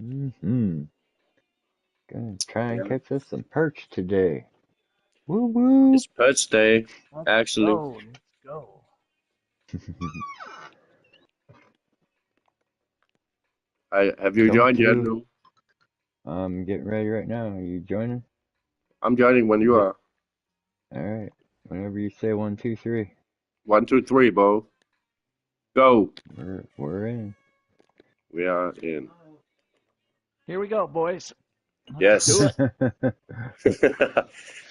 Mm-hmm. Gonna try and Yeah. catch us some perch today. Woo woo! It's Perch Day, Let's actually. go. Let's go. Have you Going joined yet, to. Lou? I'm getting ready right now. Are you joining? I'm joining when you Yep. are. Alright. Whenever you say one, two, three, One, two, three, Bo. Go. we're in. We are in. Here we go, boys. Let's do Yes. it.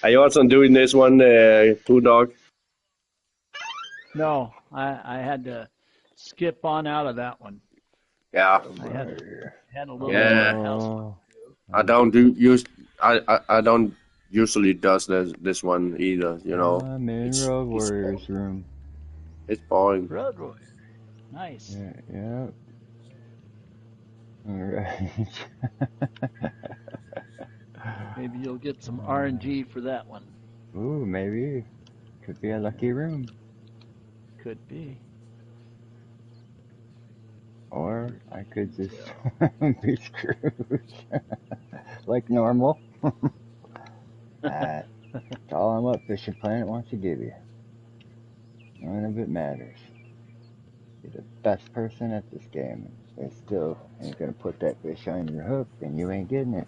Are you also doing this one, Blue Dog? No, I had to skip on out of that one. Yeah. I had Alright. had a little Yeah. housework Oh, to do. I I'm don't do use. I don't usually does this one either. You know, I'm in it's Road it's Warriors room. it's boring. Road Warrior. Nice. Yeah, yeah. Alright. Maybe you'll get some RNG for that one. Ooh, maybe. Could be a lucky room. Could be. Or Here I we could just go. be screwed. Like normal. That's all I'm up Fishing Planet wants to give you. None of it matters. You're the best person at this game. They still ain't gonna put that fish on your hook and you ain't getting it.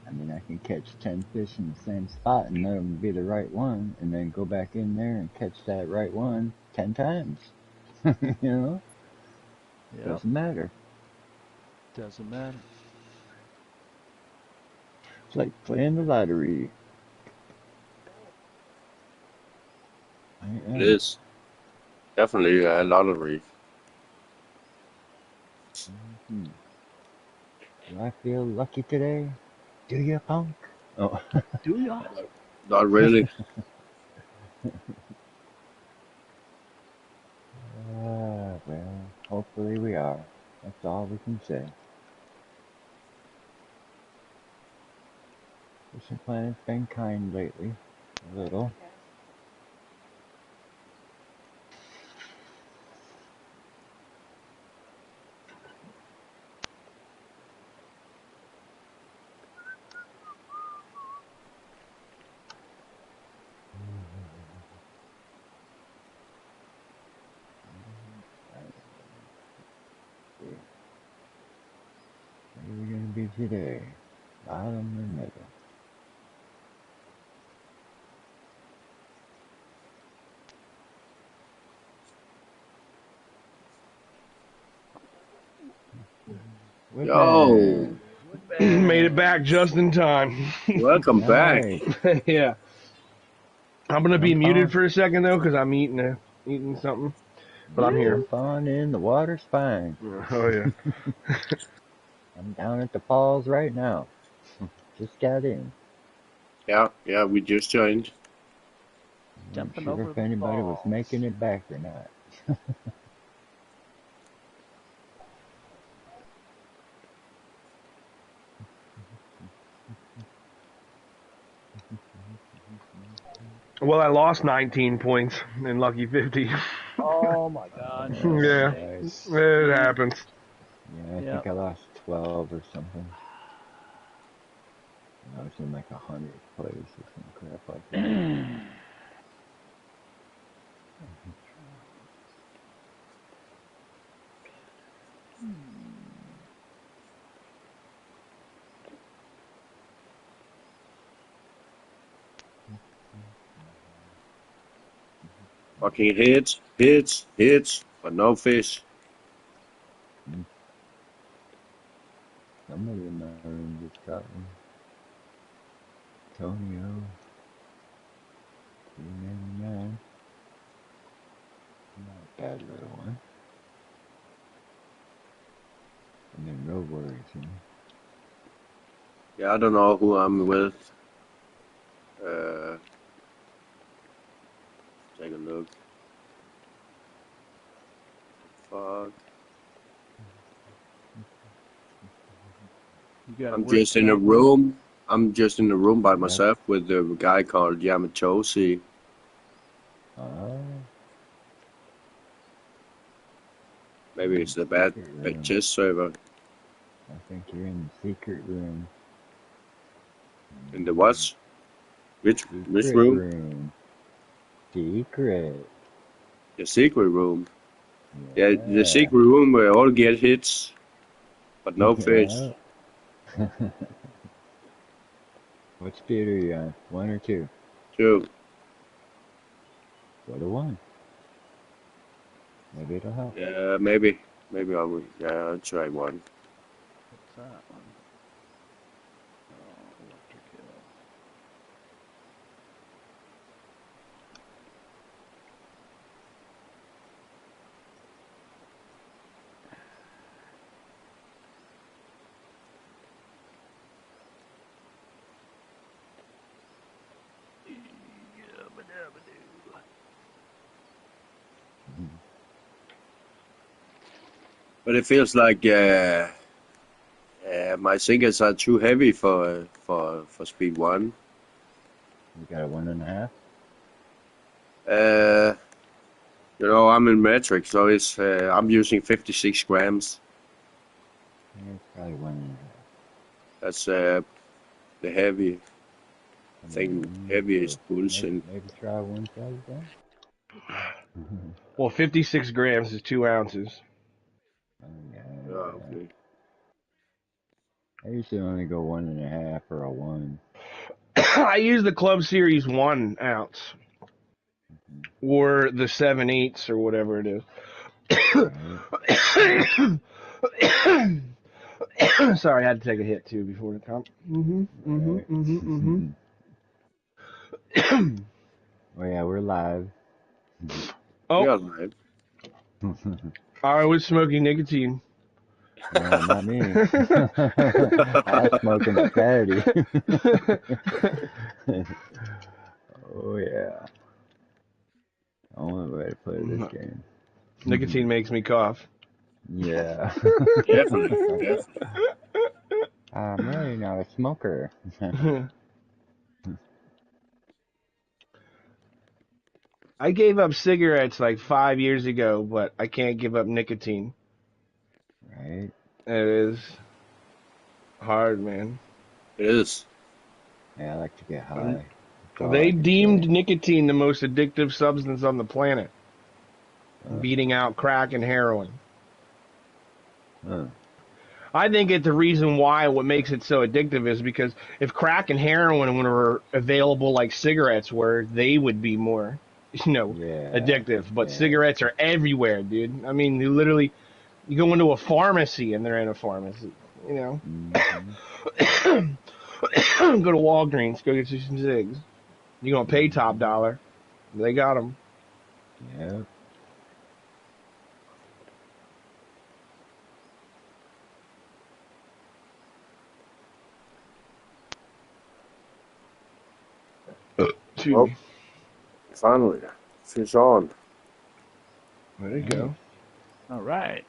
I mean, I can catch 10 fish in the same spot and let them be the right one, and then go back in there and catch that right one 10 times. You know? Yep. Doesn't matter. Doesn't matter. It's like playing the lottery. I It am. is definitely a lottery. Hmm. Do I feel lucky today? Do you, punk? Oh. Do ya? Not really. Well, hopefully we are. That's all we can say. Fishing Planet's been kind lately. A little. What are we gonna be today? Bottom or middle? Yo, Woodman! Made it Woodman. back just in time. welcome back. Nice! Yeah. I'm gonna be Jump muted on, for a second though, because I'm eating something. But I'm here. jump on in, the water's fine. Oh yeah. I'm down at the falls right now. Just got in. Yeah, yeah, we just joined. Weren't Jumping sure over if the anybody was making falls. it back or not. Well, I lost 19 points in Lucky 50. Oh my gosh. Yeah, Stinks. it Stinks. happens. Yeah, I think Yep. I lost 12 or something. I was in like 100th place or some crap like that. Fucking hits, but no fish. Somebody in my room just got one. Tonio, 399. Not a bad little one. And then Road Warriors, you know. Yeah, I don't know who I'm with. Uh, take a look. Fuck. You got to I'm work just in a tonight, Lou? room. I'm just in a room by Yep. myself with a guy called Yamachoshi. Oh, Maybe it's the bad Secret big room. chess server. I think you're in the secret room. In the what? Which Secret room? room. Secret. The secret room. Yeah, the Yeah. secret room where all get hits, but no fish. Yeah. What speed are you on? 1 or 2? Two. Go to 1. Maybe it'll help. Yeah, maybe. Maybe I will. Yeah, I'll try one. What's that one? Oh, electric hill. Yabba-dabba-doo. But it feels like my singers are too heavy for speed one. You got a 1.5? You know, I'm in metric, so it's I'm using 56 grams. Yeah, it's probably 1.5. That's the heavy thing. Heavy is So bullshit. maybe try 1 size then? Well, 56 grams is 2 ounces. Oh, Yeah, yeah. okay. I usually only go 1.5 or a 1. I use the Club Series 1 ounce. Or the 7/8 or whatever it is. Right. Sorry, I had to take a hit too before the comp. Right. Oh yeah, we're live. We Oh, are live. I was smoking nicotine. No, not me. I was smoking a fatty. Oh yeah. Only way to play this game. Nicotine makes me cough. Yeah. Definitely, definitely. I'm really not a smoker. I gave up cigarettes like 5 years ago, but I can't give up nicotine. Right? It is hard, man. It is. Yeah, I like to get high. That's all They I can deemed say. nicotine the most addictive substance on the planet, beating out crack and heroin. Uh, I think it's the reason why what makes it so addictive is because if crack and heroin were available like cigarettes were, they would be more, yeah. addictive. But Yeah. cigarettes are everywhere, dude. I mean, you go into a pharmacy and they're in a pharmacy, you know. Mm-hmm. Go to Walgreens, go get you some cigs. You're gonna pay top Mm-hmm. dollar. They got them. Yep. Excuse Well, me. finally, fish on. There you Hey, go. All right.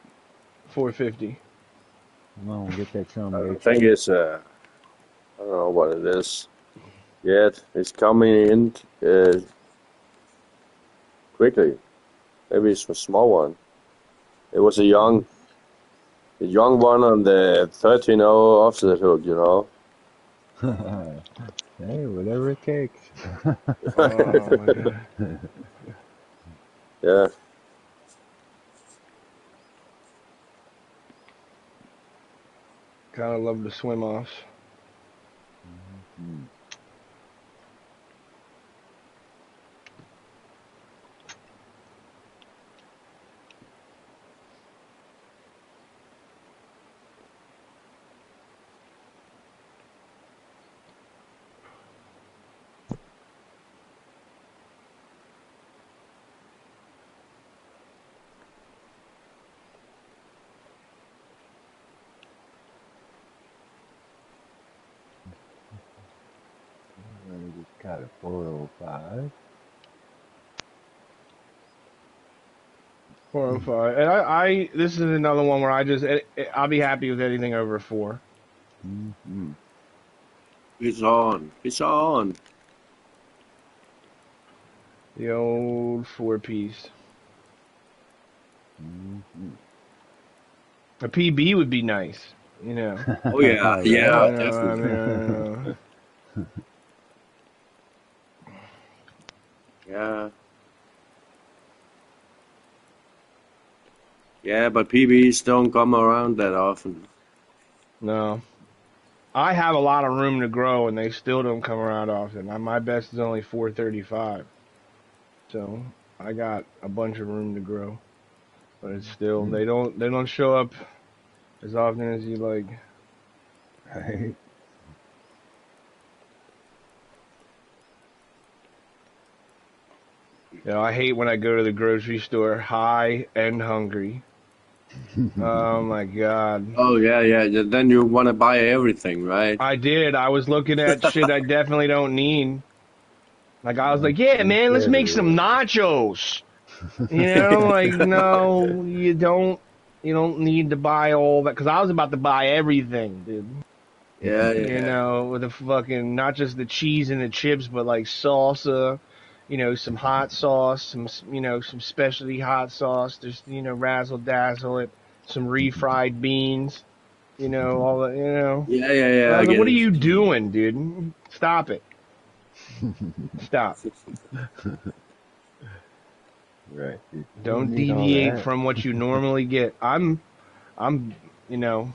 450. come on, we'll get that some I bitch. think it's I don't know what it is yet. It's coming in quickly. Maybe it's a small one. It was a young one on the 13-0 offset hook, you know. Hey, whatever it takes. Oh my god. Yeah. Kind of love the swim offs. Mhm. We just got a 405. 405. And this is another one where I'll be happy with anything over a 4. Mm-hmm. It's on. It's on. The old 4 piece. Mm-hmm. A PB would be nice, you know. Oh yeah, yeah, You know, I definitely. mean, Yeah, yeah, but PBs don't come around that often. no. I have a lot of room to grow, and they still don't come around often. My best is only 435, so I got a bunch of room to grow. But it's still they don't show up as often as you like. Right? You know, I hate when I go to the grocery store high and hungry. Oh my god. Oh yeah, yeah. Then you want to buy everything, right? I did. I was looking at shit I definitely don't need. Like I was Like like, yeah, you man, let's said make it some nachos. You know, like no, you don't. You don't need to buy all that because I was about to buy everything, dude. Yeah, You yeah, know, with the fucking not just the cheese and the chips, but like salsa. You know, some hot sauce, some specialty hot sauce. Just razzle dazzle it. Some refried beans. All the. yeah, yeah, And yeah. I I was like, get what are it. you doing, dude? Stop it. Stop. Right. You don't Don't need all deviate that. from what you normally get. I'm, you know,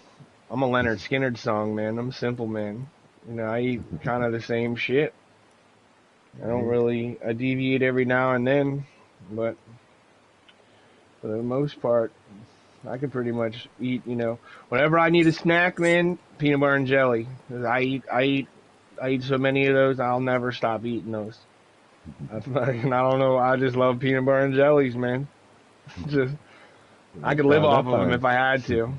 I'm a Leonard Skinner song, man. I'm simple, man. I eat kind of the same shit. Right? I deviate every now and then, but for the most part, I can pretty much eat, whenever I need a snack, man, peanut butter and jelly. 'Cause I eat so many of those, I'll never stop eating those. I fucking, I don't know, I just love peanut butter and jellies, man. Just, I That's could live all off that of them fun. if I had to.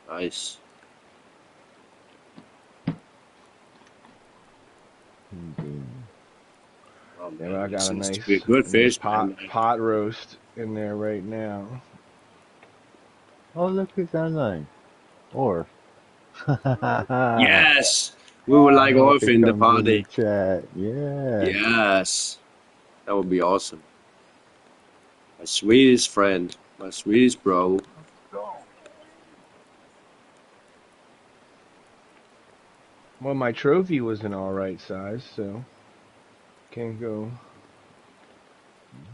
Nice. Oh Yeah, but man, I it got seems to be a good a nice fish, pot man. pot roast in there right now. Oh, look who's online. Or. I Yes, we would like hope off he in the comes in the party. chat. Yeah. Yes, that would be awesome. My sweetest friend, my sweetest bro. Well, my trophy was an all right size, so can go.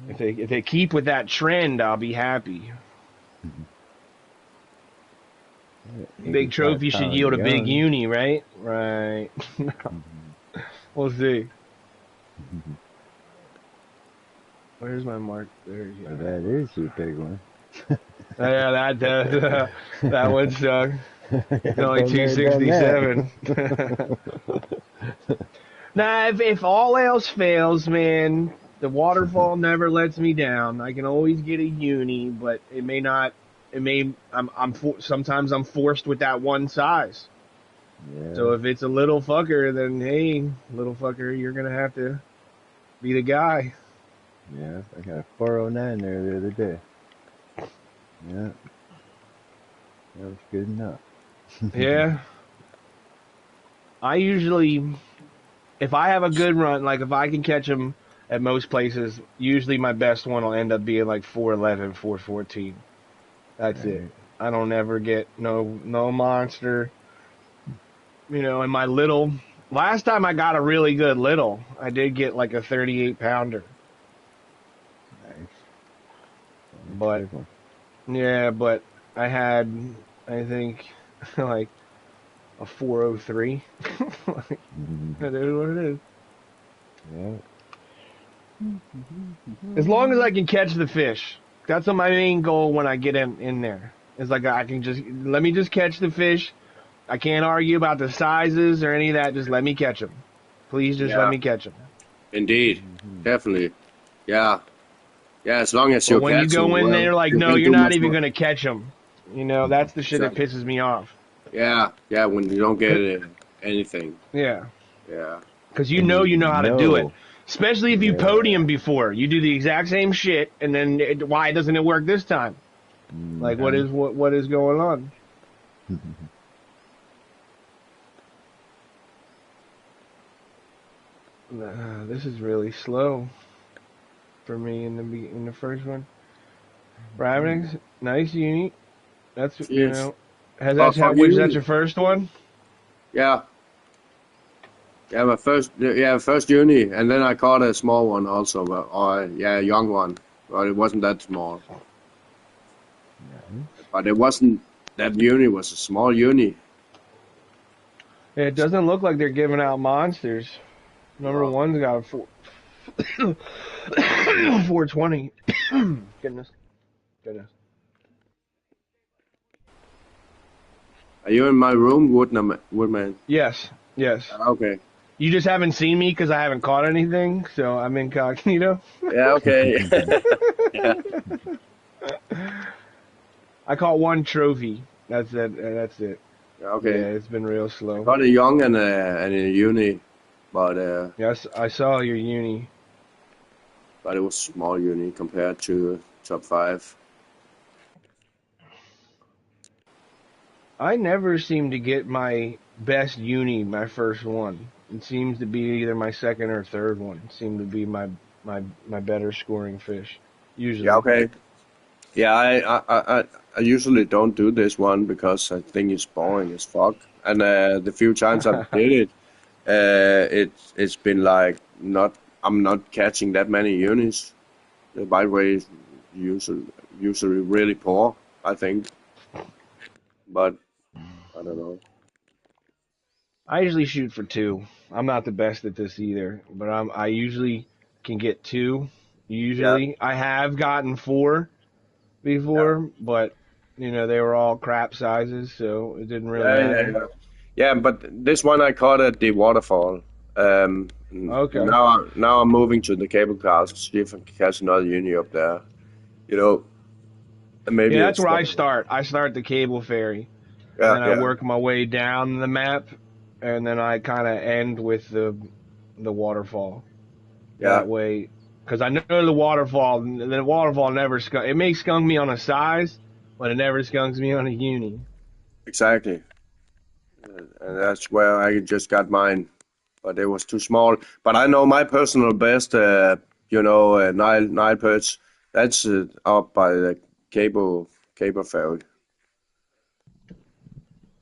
If they keep with that trend, I'll be happy. Big 85 trophy should pound yield a big young. uni, right? Right. We'll see. Where's my mark? There, Well, yeah. that is your big one. Oh, yeah, that does. That would suck. It's only Been there, done that. 267. Now, if all else fails, man, the waterfall never lets me down. I can always get a uni, but it may not. It may. Sometimes I'm forced with that one size. Yeah, So if it's a little fucker, then hey, little fucker, you're gonna have to be the guy. yeah. I got a 409 there the other day. Yeah, that was good enough. Yeah. I usually, if I have a good run, like if I can catch them at most places, usually my best one will end up being like 411, 414. That's it. Right. I don't ever get no monster. And my little last time I got a really good little, I did get like a 38 pounder. Nice. Nice But big one. yeah, but I had I think like a 403. Like, Mhm. that is what it is. Yeah. As long as I can catch the fish. That's my main goal when I get in there. It's like I can just let me just catch the fish. I can't argue about the sizes or any of that. Just let me catch them. Please just let Yeah, me catch them. indeed, Mhm. definitely. Yeah, yeah. As long as But you when you catch them, go in well, there like, you no, can you're do not much even more. going to catch them. That's the shit that Exactly. pisses me off. Yeah, yeah. When you don't get anything. Yeah. Yeah, Because And you you know how to do it. know, Especially if you yeah. podium before. You do the exact same shit, and then why doesn't it work this time? Like, Hmm. what is going on? This is really slow for me in the first one. Ravnix, nice uni. That's Cheers. Has Oh, that fuck which that's you. your first one? Yeah. Yeah, my first uni, and then I caught a small one also, a young one, but it wasn't that small. Nice. But it wasn't that uni was a small uni. It doesn't look like they're giving out monsters. Number No. one's got a 420. Goodness. Are you in my room, Woodman? Yes. Okay. You just haven't seen me because I haven't caught anything, so I'm incognito. Yeah, okay. Yeah. I caught one trophy. That's it. That's it. Okay. Yeah, it's been real I slow. got a young and a uni, but Yes, I saw your uni. it was small uni compared to top 5. I never seem to get my best uni, my first one. It seems to be either my second or third one. Seem to be my better scoring fish, usually. Yeah, okay. Yeah, I usually don't do this one because I think it's boring as fuck. And the few times I did it, it's been like I'm not catching that many unis. The bite rate is usually really poor, I think. But I don't know. I usually shoot for 2. I'm not the best at this either, but I usually can get 2. Yeah, Usually, I have gotten 4 yeah, before, but they were all crap sizes, so it didn't really yeah, yeah, matter. yeah. Yeah, but this one I caught at the waterfall. Okay. Now I'm moving to the cable cars to see if I can catch another uni up there. You know, and maybe Yeah, a that's where I small one. start. I start the cable ferry, and Yeah, then I yeah, work my way down the map, and then I kind of end with the waterfall. yeah. That way, because I know the waterfall never skunk. It may skunk me on a size, but it never skunks me on a uni. Exactly. And that's where I just got mine, but it was too small. But I know my personal best, Nile perch. That's up by the cable ferry.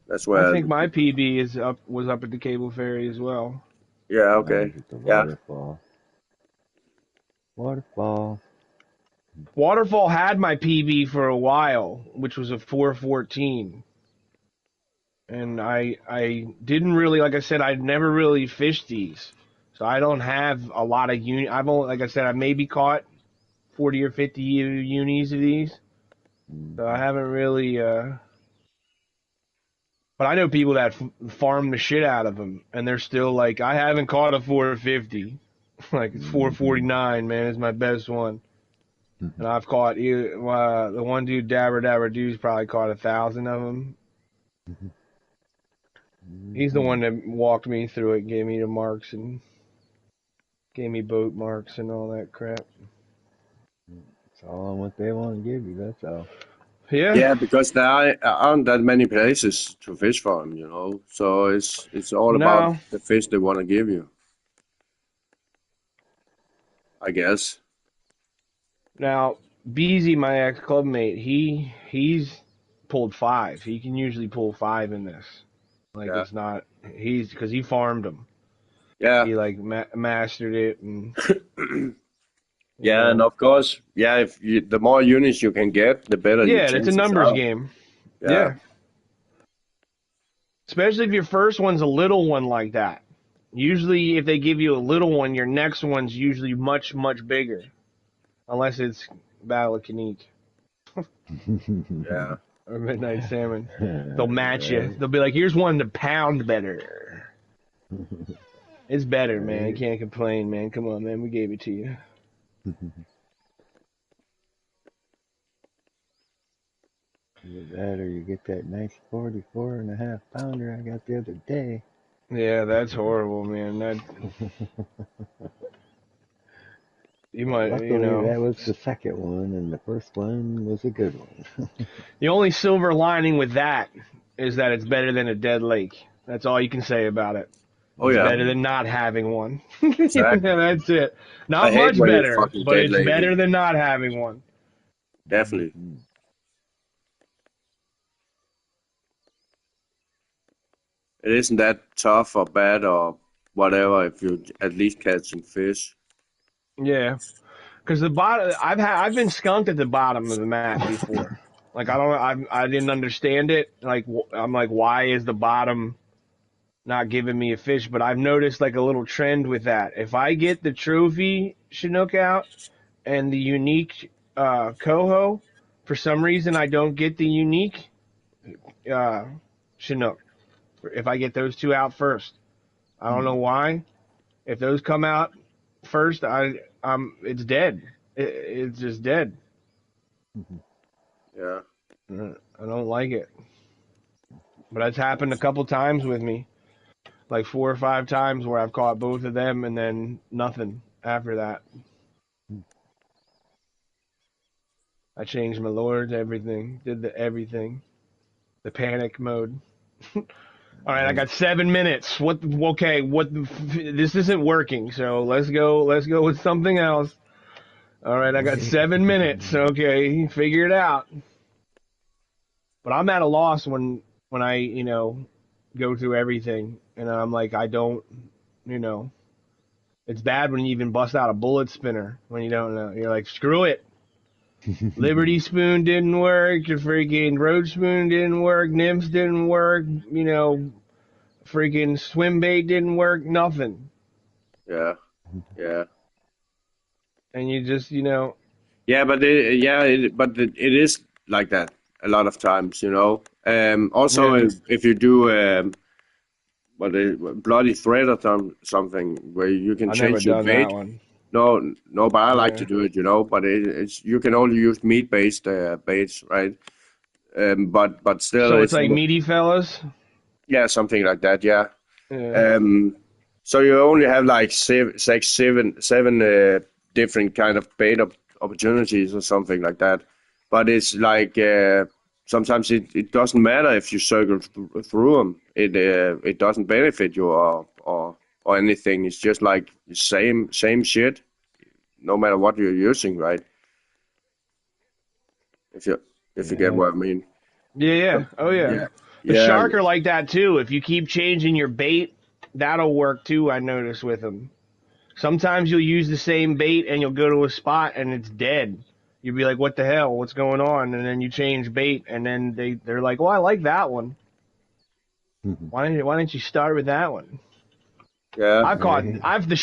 That's I where. think my PB was up at the cable ferry as well. Yeah. I was Okay. at the Yeah. waterfall. Waterfall. Waterfall had my PB for a while, which was a 414. And I didn't really, like I said, I'd never really fished these, so I don't have a lot of uni. I've only, like I said, I've maybe caught 40 or 50 unis of these, so I Mm-hmm. haven't really. But I know people that farm the shit out of them, and they're still like, I haven't caught a 450. Like it's Mm-hmm. 449, man, is my best one. And I've caught the one dude, Dabber Dabber Doo's probably caught 1,000 of them. He's the Mm-hmm. one that walked me through it, gave me the marks and gave me boat marks and all that crap. It's all on what they want to give you, that's all. Yeah. Yeah, because aren't that many places to fish from. So it's all about No. the fish they want to give you, I guess. Now, Beezy, my ex clubmate, he's pulled 5. He can usually pull 5 in this. Like Yeah. it's not he's because he farmed them. Yeah. He like mastered it and you Yeah, and know. of course, yeah, the more units you can get, the better your Yeah, it's a chances numbers are. game. Yeah, Yeah. Especially if your first one's a little one like that. Usually if they give you a little one, your next one's usually much, much bigger. Unless it's Battle of Kanik yeah. or Midnight Salmon. They'll match you. Right. They'll be like, here's one to pound better. It's better, man. Right. Can't complain, man. Come on, man. We gave it to you. Either that or you get that nice 44.5 pounder I got the other day. Yeah, that's horrible, man. That you But might, luckily that was the second one, and the first one was a good one. the only silver lining with that is that it's better than a dead lake. That's all you can say about it. Oh It's yeah, better Mm-hmm. than not having one. exactly. That's it. I Not hate much when it's better, fucking but dead it's lately. better than not having one. definitely. Mhm. It isn't that tough or bad or whatever if you at least catching fish. Yeah, because the bottom, I've been skunked at the bottom of the map before. Like I didn't understand it. Like I'm like, why is the bottom not giving me a fish? But I've noticed like a little trend with that. If I get the trophy Chinook out and the unique coho, for some reason I don't get the unique uh, Chinook. If I get those two out first, I don't know why. If those come out first, it's dead. It's just dead. Yeah. I don't like it. But it's happened a couple times with me, like 4 or 5 times where I've caught both of them and then nothing after that. I changed my lures, everything, did the everything, the panic mode. All right, I got 7 minutes. What? Okay, what? This isn't working. So let's go. Let's go with something else. All right, I got 7 minutes. Okay, figure it out. But I'm at a loss when I go through everything and I'm like I don't you know it's bad when you even bust out a bullet spinner when you don't know. You're like screw it. Liberty spoon didn't work. Your freaking road spoon didn't work. Nymphs didn't work. Freaking swim bait didn't work. Nothing. Yeah. Yeah. And you just Yeah, but it is like that a lot of times, you know. Also, yeah. if you do what a bloody thread or something where you can I've never change your done that bait. one. No, no, but I like to Yeah. do it, you know. But it's you can only use meat-based baits, right? But still, So it's it's like meaty fellas. yeah, something like that. Yeah. Yeah. Um, so you only have like seven different kind of bait opportunities or something like that. But it's like sometimes it doesn't matter if you circle through them. It doesn't benefit you or anything. It's just like same shit, no matter what you're using, right? If you if you get Yeah. what I mean. Yeah. Yeah. Oh yeah. Yeah. The Yeah. shark are like that too. If you keep changing your bait, that'll work too. I notice with them. Sometimes you'll use the same bait and you'll go to a spot and it's dead. You'll be like, "What the hell? What's going on?" And then you change bait, and then they're like, "Well, I like that one. Why didn't you start with that one?" Yeah. I've caught the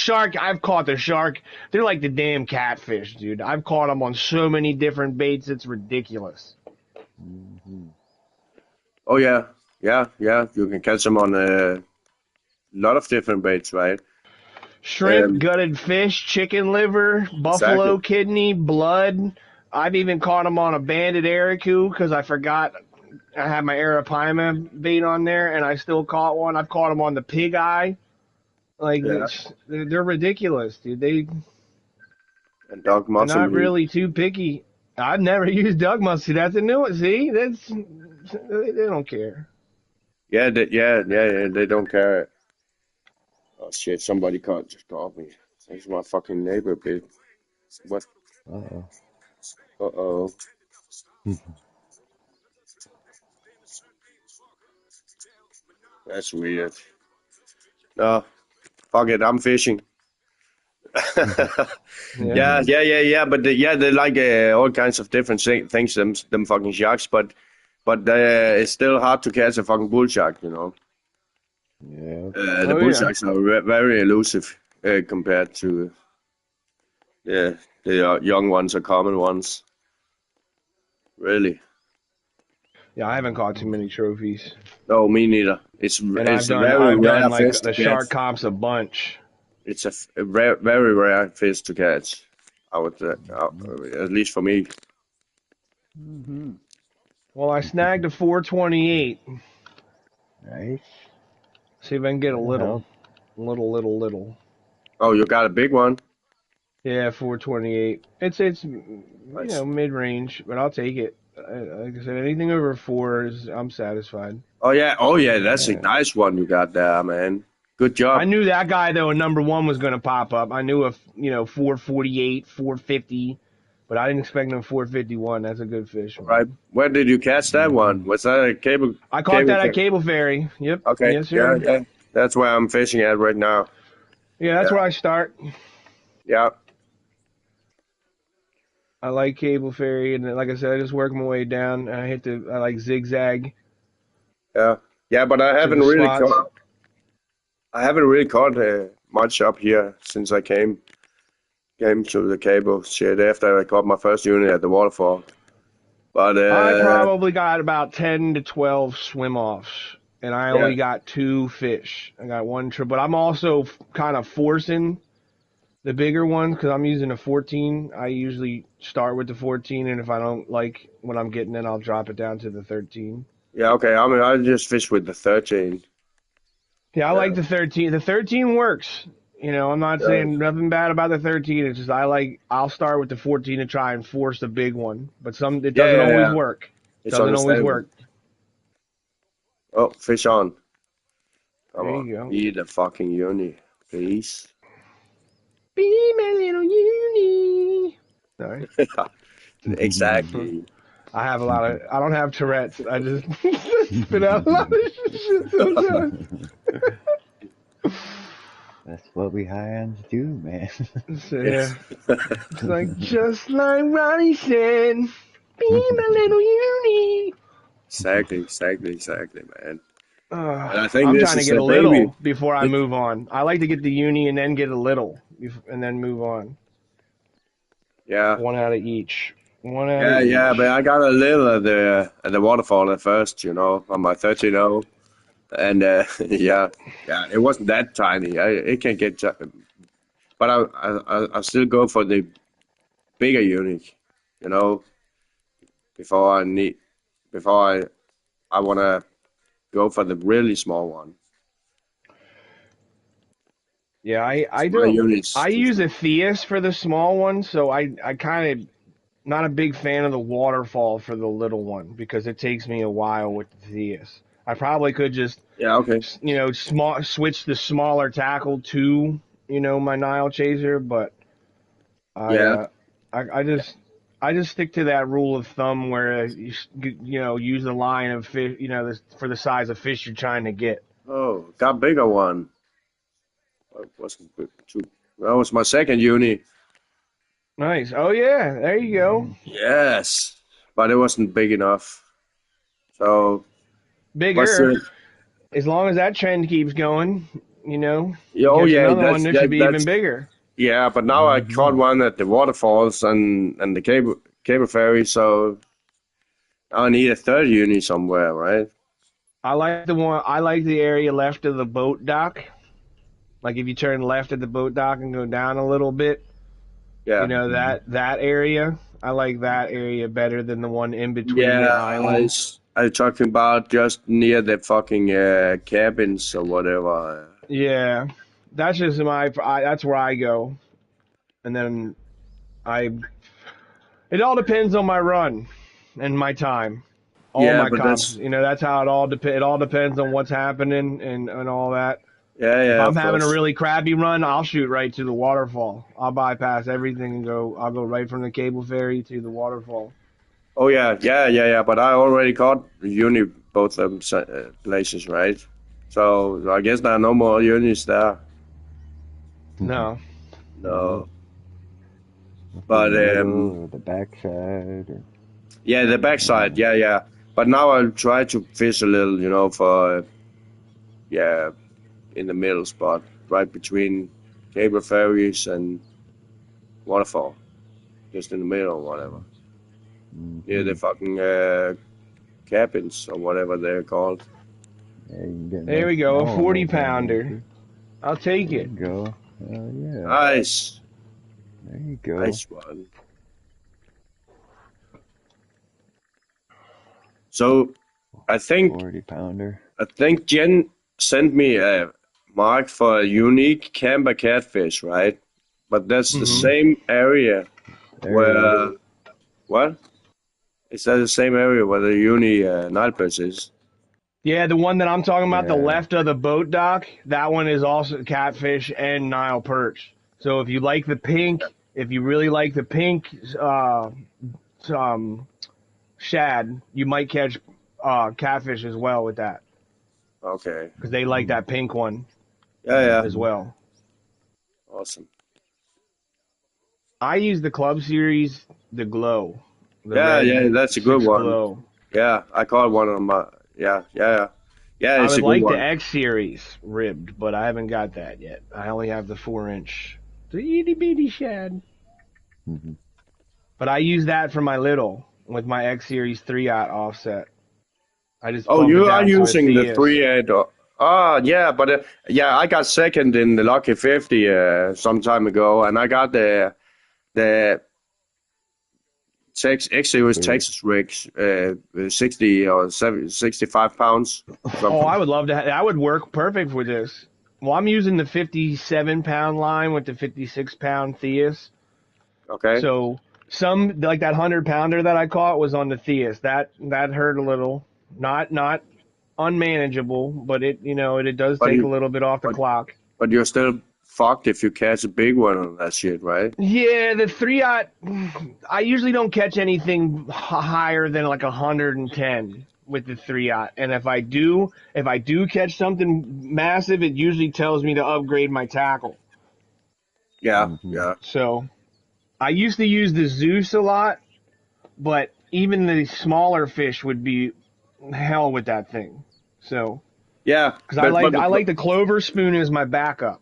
shark. They're like the damn catfish, dude. I've caught them on so many different baits, it's ridiculous. Mhm. Oh yeah. Yeah. Yeah. You can catch them on a lot of different baits, right? Shrimp, Um, gutted fish, chicken liver, buffalo exactly. kidney, blood. I've even caught them on a banded araku because I forgot I had my arapaima bait on there, and I still caught one. I've caught them on the pig eye. Like Yeah. they're ridiculous, dude. And dog They're muscle not meat. really too picky. I've never used Doug mustard. That's a new one. See, they don't care. Yeah, yeah. They don't care. Oh shit! Somebody just called me. It's my fucking neighbor, bitch. What? Uh-oh. Uh-oh. That's weird. No, fuck it. I'm fishing. Yeah, Yeah. But they like all kinds of different things. Them fucking sharks. But it's still hard to catch a fucking bull shark. You know. Yeah. The oh bull yeah, sharks are very elusive compared to yeah the young ones or common ones. Really. yeah. I haven't caught too many trophies, No, me neither. and It's a very I've done rare like fish to the catch. shark comps a bunch. It's a very rare fish to catch. I would, at least for me. Mm-hmm. Well, I snagged a 428. Nice. See if I can get a That'll little, help. little. Oh, you got a big one. Yeah, 428. It's Nice. mid range, but I'll take it. Like I said, anything over four is I'm satisfied. Oh yeah, that's a Yeah. nice one you got there, man. Good I job. knew that guy though, number one was going to pop up. I knew a 448, 450, But I didn't expect no 451. That's a good fish, man. Right. Where did you catch that one? Was that a cable? I caught that at Ferry? Cable Ferry. Yep. Okay. Yes, Yeah, sir. yeah. That's where I'm fishing at right now. Yeah, that's Yeah. where I start. Yeah. I like Cable Ferry, and like I said, I just work my way down. I like zigzag Yeah. Yeah, but I to haven't the really spots. caught. I haven't really caught much up here since I came to the cable shit after I caught my first unit at the waterfall. But I probably got about 10 to 12 swim offs, and I yeah, only got 2 fish. I got 1 trip, but I'm also kind of forcing the bigger one because I'm using a 14. I usually start with the 14, and if I don't like what I'm getting, then I'll drop it down to the 13. yeah, okay. I mean, I just fish with the 13. Yeah, I Yeah, like the 13. The 13 works. I'm not yeah, saying nothing bad about the 13. It's just I'll start with the 14 to try and force the big one, but it yeah, doesn't yeah, always yeah. work. It's Doesn't always understandable. work. Oh, fish on. Come There on, you go. be the fucking uni, please. Be my little uni. Sorry. Exactly. I don't have Tourette's. I just spit out a lot of shit sometimes. That's what we high ends do, man. So, Yes. yeah. It's like, just like Ronnie said, be my little uni. Exactly, man. And I think I'm this trying to is get a a baby. little before I It, move on. I like to get the uni and then get a little and then move on. yeah, One out of each. One out of yeah. But each. I got a little at the waterfall at first, on my 13-0. And yeah, it wasn't that tiny. It can get, but I still go for the bigger unit, you know, before I need before I wanna go for the really small one. Yeah, I My don't. unit's I too use a small. Theus for the small one, so I kind of not a big fan of the waterfall for the little one because it takes me a while with the Theus. I probably could just Yeah, okay. switch the smaller tackle to my Nile chaser, but I Yeah, uh I just stick to that rule of thumb where use the line of fish for the size of fish you're trying to get. oh, got bigger one. It wasn't too. That was my second uni. Nice. Oh yeah, there you go. Nice. Yes, but it wasn't big enough. So, but Bigger. still, As long as that trend keeps going, yeah, you oh catch yeah, another one, there should be even that's bigger. yeah. But now I caught Mhm. one at the waterfalls and the cable ferry, so I need a third uni somewhere, right? I like the area left of the boat dock. Like if you turn left at the boat dock and go down a little bit, Yeah, that area. I like that area better than the one in between the yeah. island. I talking about just near the fucking cabins or whatever. Yeah, that's just that's where I go, and then I. It all depends on my run and my time. All Yeah, my but comps, that's that's how it all depends. It all depends on what's happening and all that. If yeah, I'm of having a course. really crappy run, I'll shoot right to the waterfall. I'll bypass everything and I'll go right from the cable ferry to the waterfall. Oh yeah. But I already caught uni both them places, right? So I guess there are no more unis there. No, Nope. No, Up in but the middle or the backside or yeah, the backside, uh, yeah. But now I'll try to fish a little, for yeah, in the middle spot, right between cable ferries and waterfall, just in the middle or whatever, near the mhm. fucking cabins or whatever they're called. Yeah, you can get a there nice we go. A small one 40 over there, pounder. maybe. I'll take There it. you go. Oh yeah. Nice, There you go. nice one. So I think 40 pounder. Jen sent me a mark for a unique camber catfish, right? But that's the Hmm. same area There he is. where what? Is that the same area where the uni Nile is? Yeah, the one that I'm talking about, the Yeah. left of the boat dock, that one is also catfish and Nile perch. So if you like the pink If you really like the pink shad, you might catch catfish as well with that Okay. because they like that pink one Yeah. as well. Awesome. I use the Club Series, the Glow, the Yeah. red That's a good 6 one. Glow. Yeah, I caught one of my. Yeah. Yeah, I it's would a good like the one. X Series ribbed, but I haven't got that yet. I only have the 4-inch, the itty bitty shad. Mhm. But I use that for my little with my X Series 3/0 offset. I just Oh, bump it you are down to a using the Theus. 3.8. Yeah, but yeah, I got second in the Lucky 50 some time ago, and I got the X Series Sweet. Texas rigs, 60 or 70, 65 pounds, Oh, I something. would love to. That would work perfect with this. Well, I'm using the 57-pound line with the 56-pound Theus. Okay, So some like that 100-pounder that I caught was on the Theus. That hurt a little. Not unmanageable, but it does but take a you, little bit off the but clock. but you're still fucked if you catch a big one on that shit, right? Yeah, the 3/0. I usually don't catch anything higher than like 110 with the 3/0. And if I do catch something massive, it usually tells me to upgrade my tackle. Yeah, Mhm. yeah, So I used to use the Zeus a lot, but even the smaller fish would be hell with that thing. So yeah. because But I like the Clover spoon as my backup.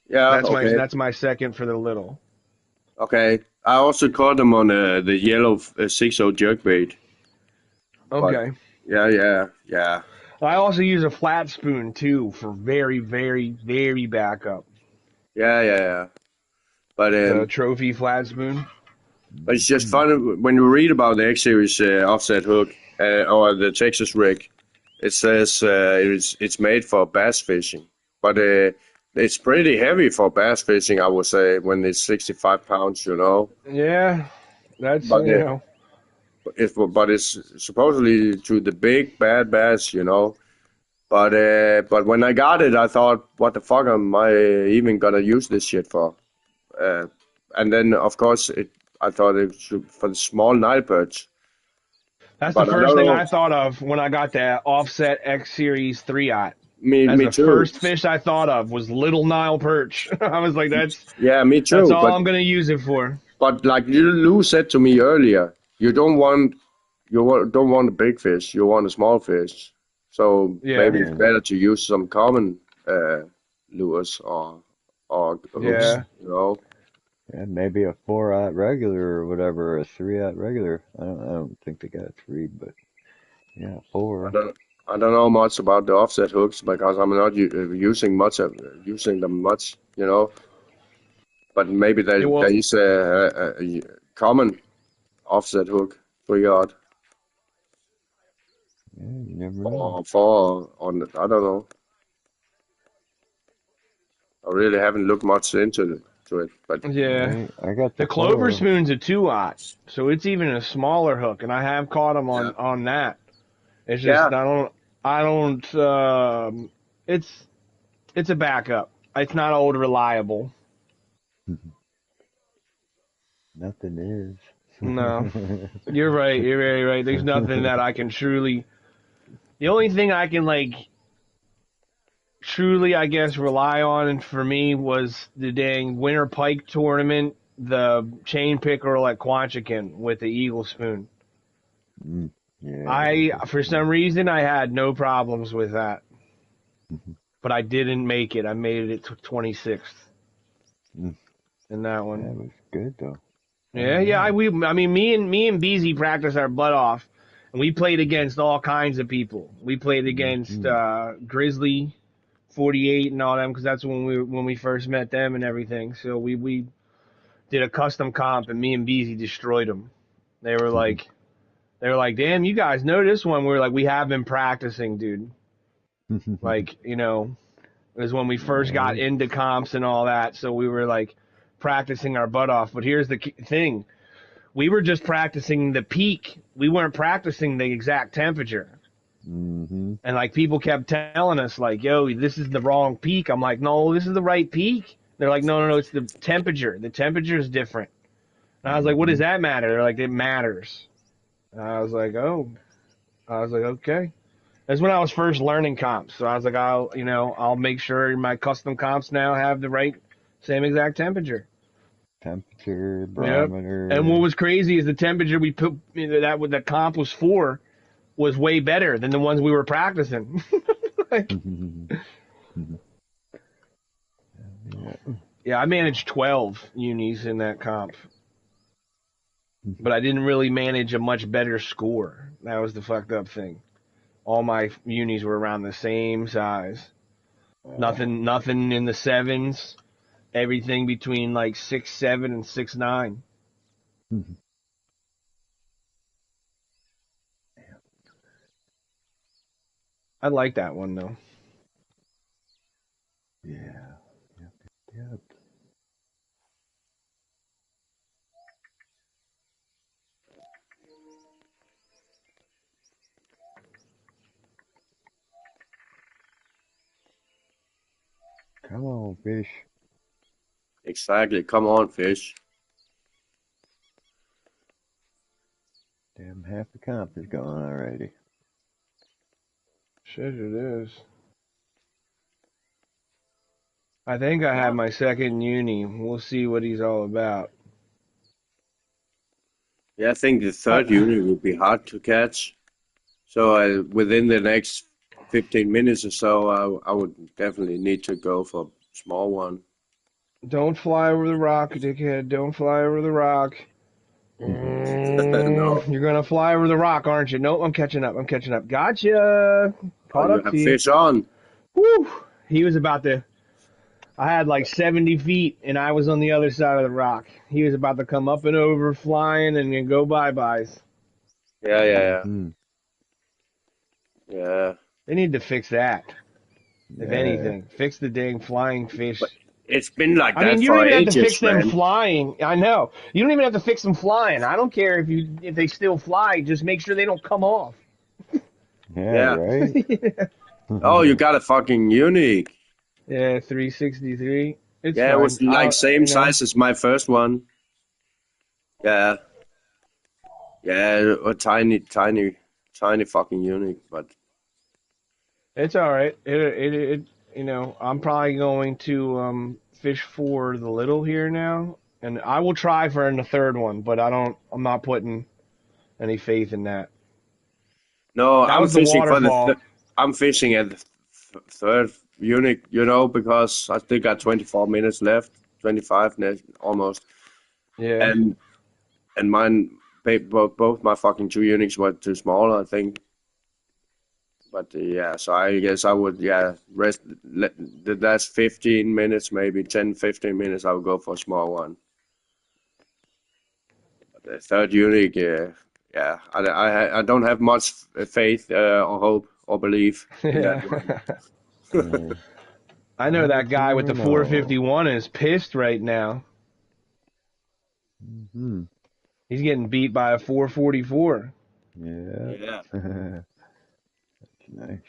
yeah, okay, That's my second for the little. okay. I also caught them on the yellow 6.0 jerkbait, but Okay. yeah. I also use a flat spoon too for very, very, very backup. Yeah. But The trophy flat spoon. it's just fun when you read about the X Series offset hook or the Texas rig. It says it's made for bass fishing, but it's pretty heavy for bass fishing, I would say, when it's 65 pounds, you know. Yeah, that's But it's supposedly to the big bad bass, you know. But when I got it, I thought, what the fuck am I even gonna use this shit for? Uh, and then of course I thought it should for the small Nile perch, that's the but I first don't thing know. I thought of when I got that offset X Series 3/0. That's Me the too. first fish I thought of was little Nile perch. I was like, Yeah, me that's too. all But I'm gonna use it for. but like Lou said to me earlier, don't want a big fish. You want a small fish. So maybe Yeah, it's Yeah. better to use some common lures or hooks. yeah. You know. Yeah, maybe a 4-aught regular or whatever, or a 3-aught regular. I don't think they got a 3, but yeah, I 4. don't I don't know much about the offset hooks because I'm not using them much. You know. But maybe It there will. is a common offset hook 3/0 Yeah, you never know. or 4 on I don't know. I really haven't looked much to it, but Yeah. I got the The Clover 4. spoon's a 2/0, so it's even a smaller hook, and I have caught them yeah, on that. It's yeah, just I don't. It's a backup. It's not old reliable. Nothing is. No, you're right. You're very right. There's nothing that I can truly. The only thing I can truly, I guess, rely on, and for me was the dang winter pike tournament, the chain pickerel at Quanchican with the eagle spoon. Mm, yeah, I that's for good. some reason I had no problems with that, but I didn't make it. I made it to 26th Mm, in that that one. was good though. Yeah, All yeah. right. I mean, me and Beezy practiced our butt off, and we played against all kinds of people. We played against Mm-hmm. Grizzly, 48, and all them, because that's when we first met them and everything. So we did a custom comp, and me and Beezy destroyed them. They were like, damn, you guys know this one. We were like, we have been practicing, dude. Like, it was when we first got Well, into comps and all that. So we were like practicing our butt off. But here's the thing. We were just practicing the peak. We weren't practicing the exact temperature. mm-hmm. And like people kept telling us like, yo, this is the wrong peak. I'm like, no, this is the right peak. They're like, no, it's the temperature. The temperature is different. And I was like, what does that matter? They're like, it matters. And I was like, oh. I was like, okay. That's when I was first learning comps. So I was like, I'll make sure my custom comps now have the right, same exact temperature. Temperature, Yep. And what barometer. was crazy is the temperature we put that what the comp was for was way better than the ones we were practicing. Like, Yeah. yeah, I managed 12 unis in that comp, but I didn't really manage a much better score. That was the fucked up thing. All my unis were around the same size. Nothing in the sevens. Everything between like 6'7" and 6'9". I like that one though. Yeah. Yep. Come on, fish. Exactly. Come on, fish. Damn, half the comp is gone already. Shit, it is. I think I have my second uni. We'll see what he's all about. Yeah, I think the I, third unit would be hard to catch. So within the next 15 minutes or so, I would definitely need to go for a small one. don't fly over the rock, dickhead. Don't fly over the rock. No. You're gonna fly over the rock, aren't you? Nope, I'm catching up. I'm catching up. Gotcha. Oh, Caught you up to have you. fish on. Woo! He was about to. I had like 70 feet, and I was on the other side of the rock. He was about to come up and over, flying, and then go bye-byes. Yeah. Mhm. Yeah. They need to fix that, if Yeah. anything. Fix the dang flying But fish. it's been like I mean, that you don't for even have to fix ages, them man. flying. I know. You don't even have to fix them flying. I don't care if they still fly. Just make sure they don't come off. Yeah, Yeah. right? Oh, you got a fucking unique. Yeah, 363. It's Yeah, it fine. was like same size as my first one. Yeah. Yeah, a tiny fucking unique. But It's all right. I'm probably going to fish for the little here now, and I will try for the third one, but I'm not putting any faith in that. no, That I'm was the fishing for waterfall. I'm fishing at the third unit, because I still got 24 minutes left, 25 almost, Yeah. and mine, both my fucking two units were too small, I think. But yeah, so I guess I would, rest the last 15 minutes, maybe 10, 15 minutes. I would go for a small one. But the third unit, I don't have much faith or hope or belief in that Yeah. one. Yeah. I know I that guess you guy with never the know. 451 is pissed right now. Hmm. He's getting beat by a 444. Yeah. Yeah. That's nice.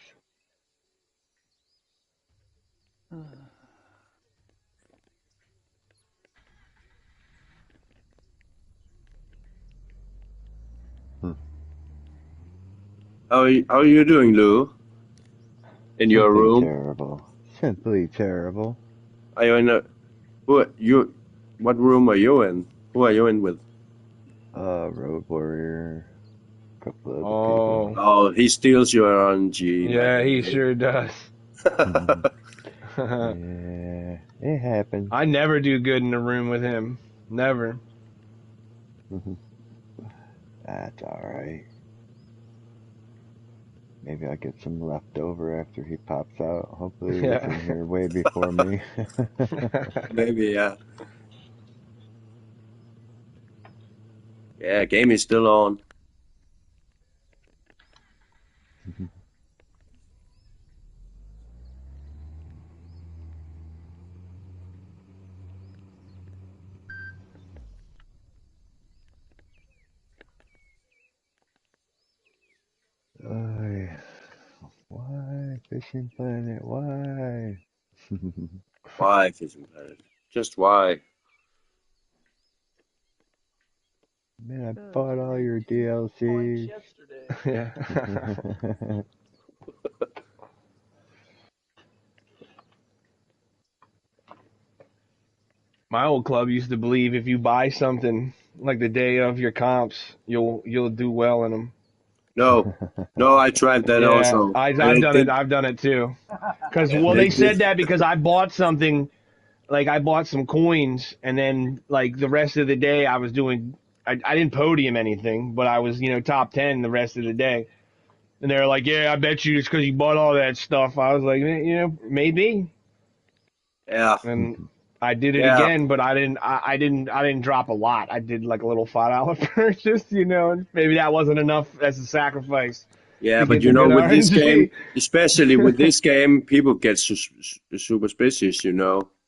Hmm. How are you doing, Lou? In your Simply room? terrible. Simply terrible. Are you in a who you? What room are you in? Who are you in with? Road Warrior, a couple other people. Oh, Oh, he steals your RNG like yeah, he a sure does. Yeah, it happens. I never do good in the room with him. Never. That's alright. Maybe I'll get some left over after he pops out. Hopefully he was Yeah. in here way before me. maybe, yeah. Yeah, game is still on. Ay, why, Fishing Planet? Why? Why Fishing Planet? Just why? Man, I bought all your DLCs. Yesterday. Yeah. My old club used to believe if you buy something like the day of your comps, you'll do well in them. No, no, I tried that Yeah, also, and I've it done it. did. I've done it too. Cause Yes, well, And me they it did. said that because I bought something like I bought some coins, and then like the rest of the day I was doing. I didn't podium anything, but I was top 10 the rest of the day. And they're like, "Yeah, I bet you it's because you bought all that stuff." I was like, maybe. Yeah, And I did it yeah, again, but I didn't drop a lot. I did like a little $5 purchase, and maybe that wasn't enough as a sacrifice yeah. to But get the good with this game, RNG. especially with this game, people get superstitious,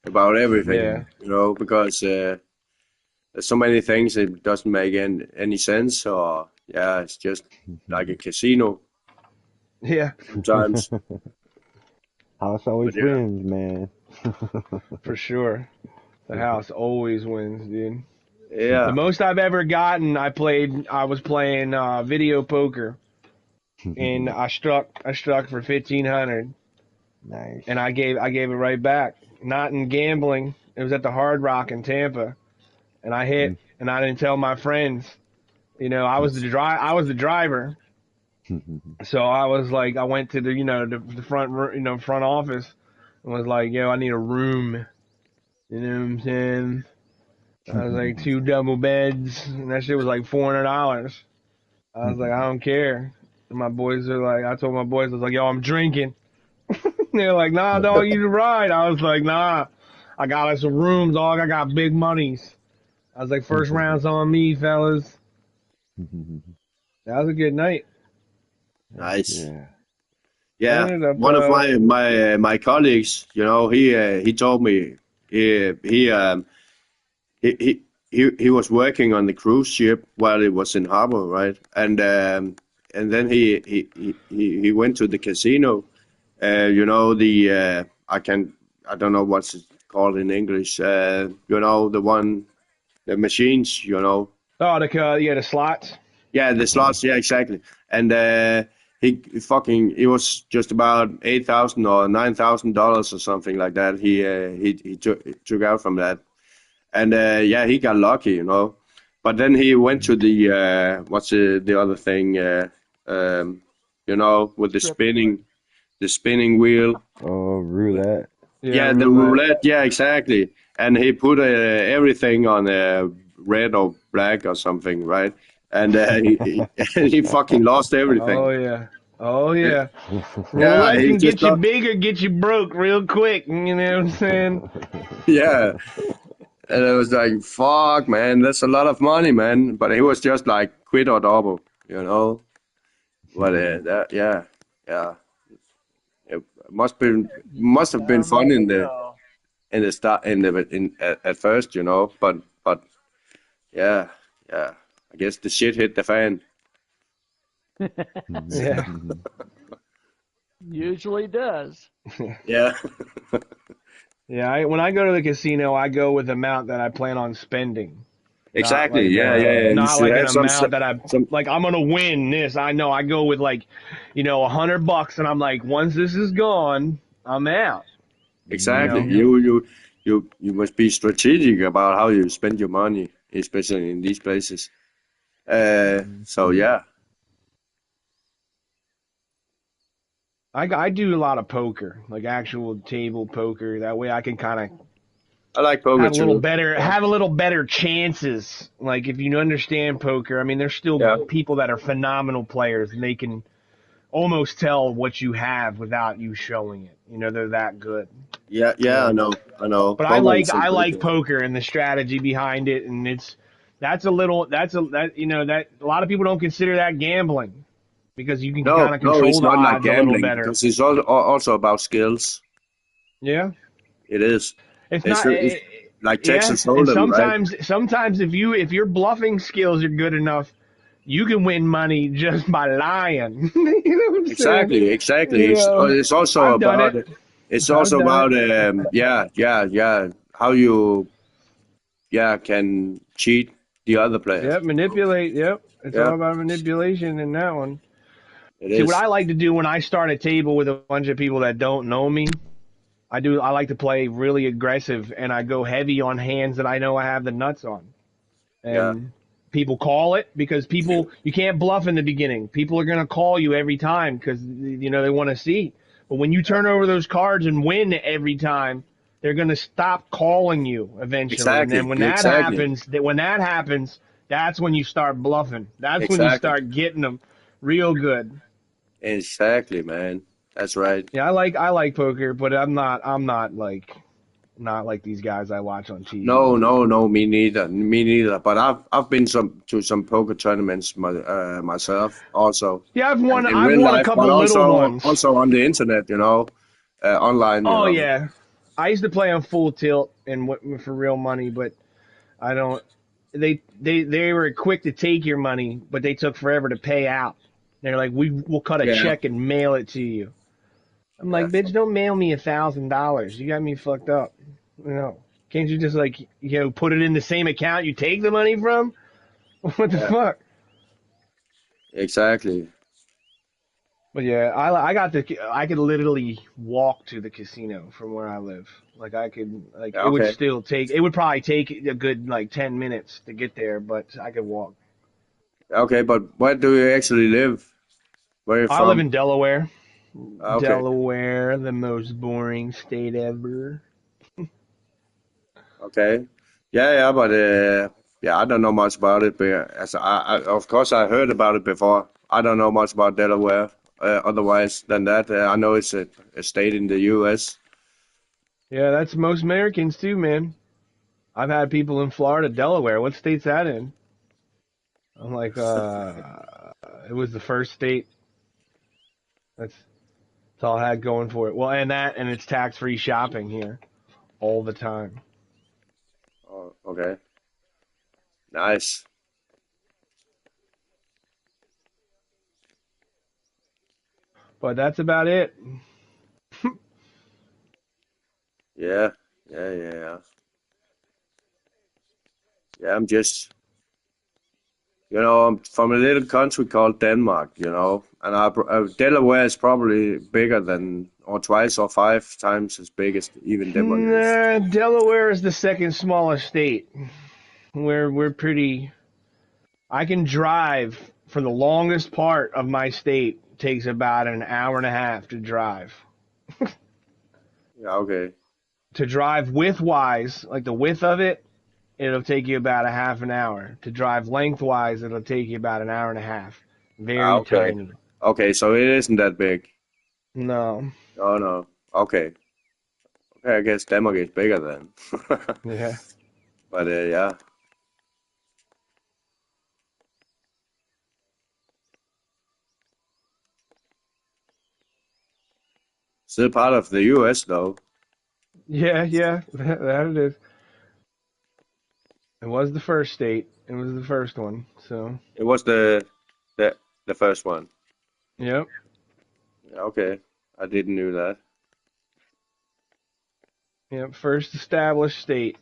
about Yeah, everything, because there's so many things it doesn't make any sense, or yeah, it's just like a casino yeah, sometimes. House But always yeah, wins, man. for sure. The house always wins, dude. The yeah, most I've ever gotten, I was playing video poker, and I struck for 1,500, Nice. and I gave it right back. Not in gambling. It was at the Hard Rock in Tampa, and I hit, and I didn't tell my friends. I was the driver, so I was like, I went to the front office, and was like, yo, I need a room. You know what I'm saying? I was like, 2 double beds, and that shit was like $400. I was like, I don't care. And my boys are like, I told my boys, I was like, yo, I'm drinking. They're like, nah, dog, you the ride. I was like, nah, I got us a room, dog. I got big monies. I was like, first round's on me, fellas. That was a good night. nice. Yeah. I Yeah, ended up, one of my colleagues, he told me he was working on the cruise ship while it was in harbor, right? And then he went to the casino. I don't know what's it called in English. The machines. the slots. Yeah, the slots. Yeah, exactly. And it was just about $8,000 or $9,000 or something like that. He took out from that, and yeah, he got lucky. But then he went to the what's the other thing? With strip. the spinning wheel. Oh, roulette. Yeah, Yeah, the roulette. roulette. Yeah, exactly. And he put everything on red or black or something, right? And he fucking lost everything. Oh yeah. Oh yeah. Yeah, Roulette he can just get you lost. big or get you broke real quick. You know what I'm saying? Yeah, and I was like, "Fuck, man, that's a lot of money, man." But he was just like, "Quit or double." But yeah, yeah, it must have been fun There you go. in the start at first. But yeah, yeah, I guess the shit hit the fan. Yeah. Usually does. Yeah, Yeah. When I go to the casino, I go with the amount that I plan on spending. Not exactly. like Yeah, yeah. You not should like an have amount that I some like. I'm gonna win this. I know. I go with like, $100, and I'm like, once this is gone, I'm out. You exactly. know. Yep. You must be strategic about how you spend your money, especially in these places. So yeah, I do a lot of poker, like actual table poker. That way I can kind of I like poker too. have a little better chances. Like if you understand poker, I mean, there's still Yeah, people that are phenomenal players, and they can almost tell what you have without you showing it. They're that good. yeah, You yeah. know, I know. but Poker is I very like good. poker and the strategy behind it, and that a lot of people don't consider that gambling because you can No, kind of no, control it's the not like odds a little gambling better. because it's also about skills. Yeah, It is. it's not. It's like Yeah, Texas and Hold'em, right? sometimes if your bluffing skills are good enough, you can win money just by lying. You know what I'm saying? Exactly, exactly. You know, It's also I've done about it. it's I've also done it. about yeah, yeah, yeah. how you can cheat the other players. Yep, manipulate. Yep, it's Yeah, all about manipulation in that one. it See, what is. I like to do when I start a table with a bunch of people that don't know me, I like to play really aggressive and I go heavy on hands that I know I have the nuts on. Yeah, And people call it because you can't bluff in the beginning. People are going to call you every time because they want to see. But when you turn over those cards and win every time, they're going to stop calling you eventually. And then exactly, when that exactly, happens, that's when you start bluffing. That's when you exactly, start getting them real good. exactly, man. That's right. Yeah, I like poker, but I'm not like these guys I watch on TV. No, no, no, me neither. Me neither. But I've been to some poker tournaments myself also, Yeah, I've and won in I've real won a life, but couple little also ones. also on the internet, online, Oh yeah, I used to play on full tilt and for real money, but I don't. They were quick to take your money, but they took forever to pay out. They're like, we'll cut a Yeah, check and mail it to you. I'm yeah. like, bitch, don't mail me $1,000. You got me fucked up. Can't you just like put it in the same account you take the money from? What the Yeah, fuck? exactly. But yeah, I could literally walk to the casino from where I live. Like I could like Yeah, okay, it would probably take a good like 10 minutes to get there, but I could walk. okay. But where do you actually live? Where are you I live from? in Delaware. Okay, Delaware, the most boring state ever. okay. Yeah, yeah, but yeah, I don't know much about it. But as of course, I heard about it before. I don't know much about Delaware. Otherwise than that, I know it's a state in the U.S. Yeah, that's most Americans too, man. I've had people in Florida, Delaware. What state's that in? I'm like, it was the first state. That's all I had going for it. Well, and it's tax-free shopping here all the time. Oh, okay, nice. But that's about it. Yeah, yeah, yeah, yeah. Yeah, I'm just, I'm from a little country called Denmark, and Delaware is probably bigger than, or twice or five times as big as even Denmark is. Nah, Delaware is the second smallest state. We're pretty. I can drive for the longest part of my state. Takes about an hour and a half to drive. Yeah, okay. To drive widthwise, like the width of it, it'll take you about a half an hour. To drive lengthwise, it'll take you about an hour and a half. Very Okay. tiny. Okay, so it isn't that big. No. Oh no. Okay. Okay, I guess Denmark is bigger then. Yeah. But yeah, still part of the US though. Yeah, yeah. That it is. It was the first state. It was the first one. So, It was the the first one. yep. Yeah, okay. I didn't knew that. Yep. First established state.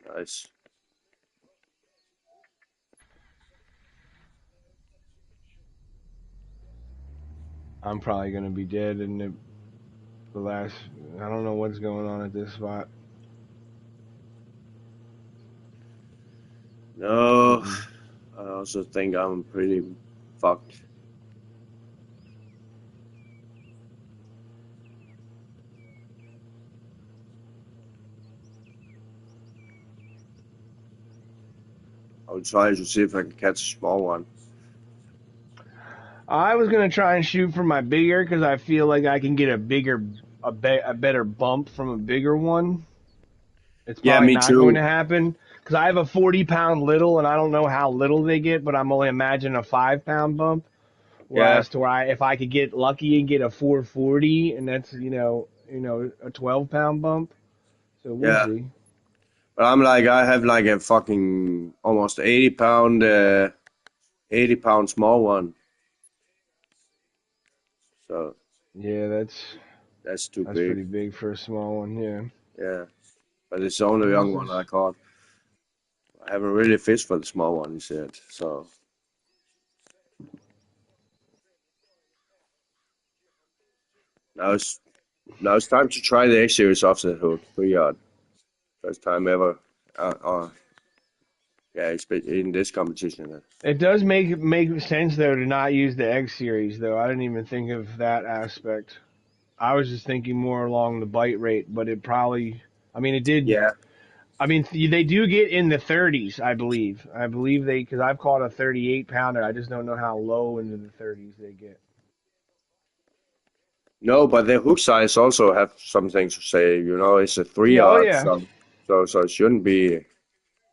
Nice. I'm probably gonna be dead in the last. I don't know what's going on at this spot. No, Mm-mm. I also think I'm pretty fucked. I'll try to see if I can catch a small one. I was gonna try and shoot for my bigger because I feel like I can get a better bump from a bigger one. It's Yeah, probably me not going to too. happen because I have a 40-pound little, and I don't know how little they get, but I'm only imagining a 5-pound bump. Yeah, Whereas if I could get lucky and get a 440, and that's a 12-pound bump. So we'll yeah. see. But I have like a fucking almost 80 pound small one. So Yeah, That's too that's big. pretty big for a small one. Yeah. Yeah, but it's the only What young is one this? I caught. I haven't really fished for the small ones yet. So now it's now it's time to try the X series offset hook 3 yard. First time ever. Yeah, in this competition. It does make sense though to not use the X series though. I didn't even think of that aspect. I was just thinking more along the bite rate, but it probably. I mean, it did. Yeah. I mean, they do get in the 30s, I believe. I believe they because I've caught a 38 pounder. I just don't know how low into the 30s they get. No, but the hook size also have something to say. You know, it's a three Yeah. Oh yard, yeah. so it shouldn't be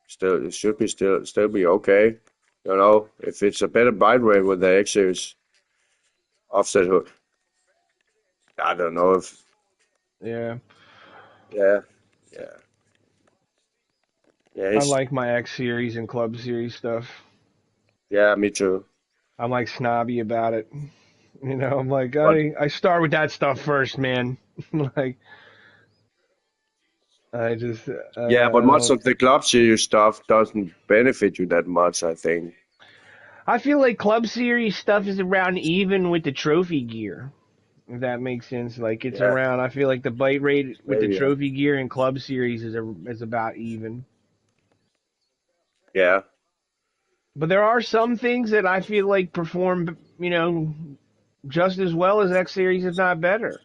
still. It should be still be okay. You know, if it's a better bite rate with the X series offset hook, I don't know if Yeah. yeah, yeah, yeah. I It's like my X series and Club series stuff. yeah, me too. I'm like snobby about it. You know, I'm like But I start with that stuff first, man. Like I just yeah, but I much don't. of the club series stuff doesn't benefit you that much. I think. I feel like Club Series stuff is around even with the trophy gear. If that makes sense, like it's Yeah, around. I feel like the bite rate with the maybe. Yeah, trophy gear and Club Series is about even. yeah. But there are some things that I feel like perform, just as well as X Series, if not better.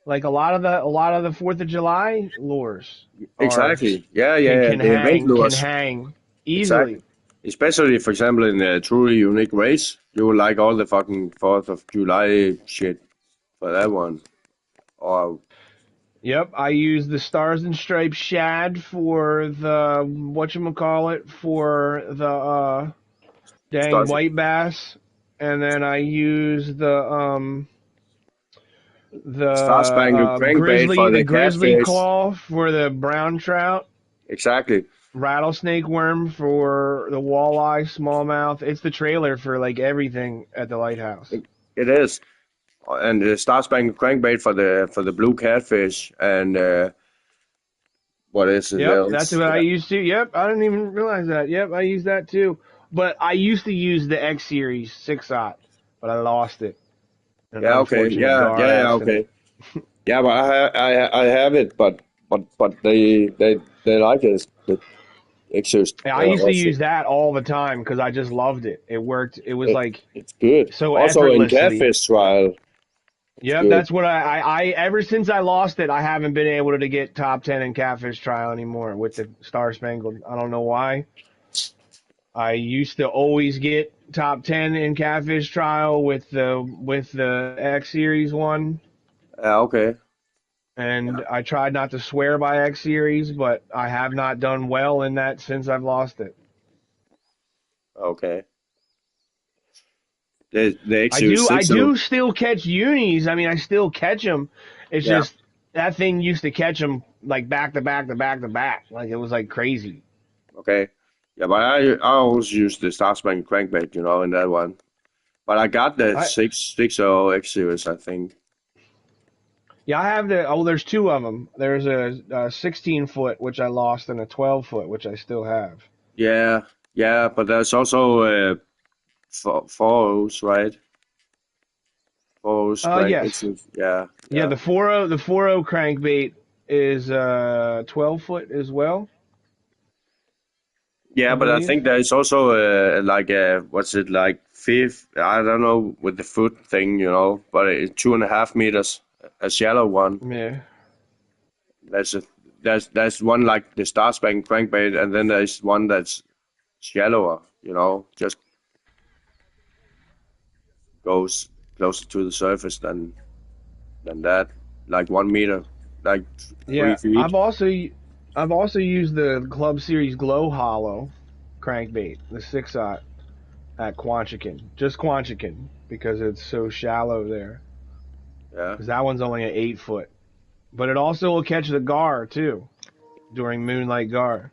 Like a lot of the Fourth of July lures are Exactly. Yeah, can yeah. can The event hang can lures. hang Exactly. easily. Especially, for example, in a truly unique race, you will like all the fucking 4th of July shit for that one. Or Yep, I use the Stars and Stripes shad for the whatchamacallit for the dang stars, white bass, and then I use the star spangled crankbait grizzly for the the grizzly catfish. claw for the brown trout, Exactly. rattlesnake worm for the walleye, smallmouth. It's the trailer for like everything at the lighthouse. It is. And the star spangled crankbait for the blue catfish. And what is it Yep, that's else? what I Yeah. used to. Yep, I didn't even realize that. Yep, I use that too. But I used to use the X Series 6-aught, but I lost it. An Yeah, okay. unfortunate gar Yeah, accident. okay. Yeah, but I have it, but they like it. The exist. Yeah, I used to Also. use that all the time because I just loved it. It worked. It was It, like it's good. so Also in effortlessly. catfish trial, it's Yep, good. that's what I ever since I lost it, I haven't been able to get top 10 in catfish trial anymore with the Star Spangled. I don't know why. I used to always get top 10 in catfish trial with the X series one, Okay. Yeah. and I tried not to swear by X series, but I have not done well in that since I've lost it. Okay. The I do I XU60. do still catch unis. I mean, I still catch them. It's Yeah. just that thing used to catch them like back to back to back to back. Like it was like crazy. Okay. Yeah, but I always use the Starsman crankbait, in that one. But I got the I 660 X series, I think. Yeah, I have the there's two of them. There's a 16 foot which I lost and a 12 foot which I still have. Yeah. Yeah, but there's also four O's, right? Four O's Yes. crankbaits. Yeah. Yeah, Yeah. the 40 crankbait is 12 foot as well, Yeah, I but I believe. think there is also like what's it like fifth? I don't know with the foot thing, but it's 2.5 meters, a shallow one. Yeah. There's a there's one like the star spank crankbait, and then there's one that's shallower. Just goes closer to the surface than that, like 1 meter, like three Yeah, feet. I've also used the Club Series Glow Hollow crankbait, the 6-aught at Quanchican, just Quanchican, because it's so shallow there. Yeah. Because that one's only an 8 foot, but it also will catch the gar too during moonlight gar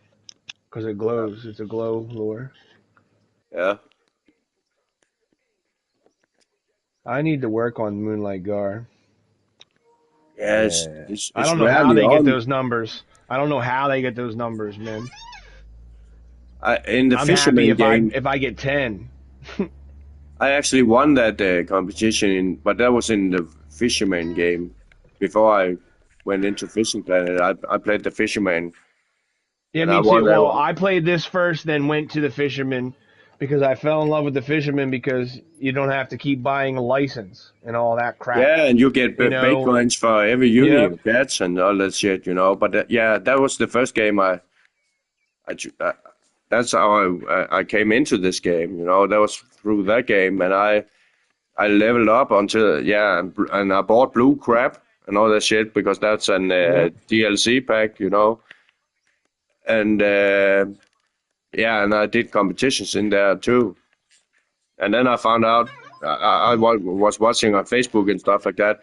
because it Yeah. glows. It's a glow lure. Yeah. I need to work on Moonlight Gar. Yeah, Yeah. I it's don't know how rarely they get on. those numbers. I don't know how they get those numbers, man. In the I'm happy fisherman game, if I get 10. I actually won that competition, but that was in the fisherman game. Before I went into Fishing Planet, I played the fisherman, Yeah, and I me won too. that Well, one. I played this first, then went to the Fisherman because I fell in love with the Fisherman because you don't have to keep buying a license and all that crap. Yeah, and you get You bait know? coins for every unit Yep. you catch and all that shit, But yeah, that was the first game I ch- uh, that's how I came into this game. That was through that game, and I leveled up until and I bought blue crab and all that shit because that's an Yep. DLC pack, and and I did competitions in there too. And then I found out was watching on Facebook and stuff like that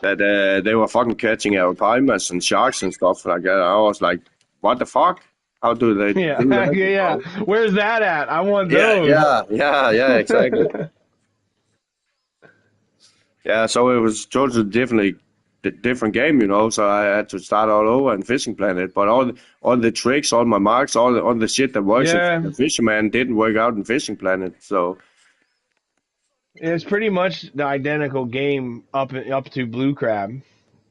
they were fucking catching albinos and sharks and stuff like that. I was like, what the fuck? How do they do Yeah. that? Yeah. Where's that at? I want Yeah, those. yeah, exactly. Yeah, so it was totally different game, So I had to start all over in Fishing Planet. But all the tricks, all my marks, all the shit that works in Yeah. the Fisherman didn't work out in Fishing Planet. So It's pretty much the identical game up to Blue Crab.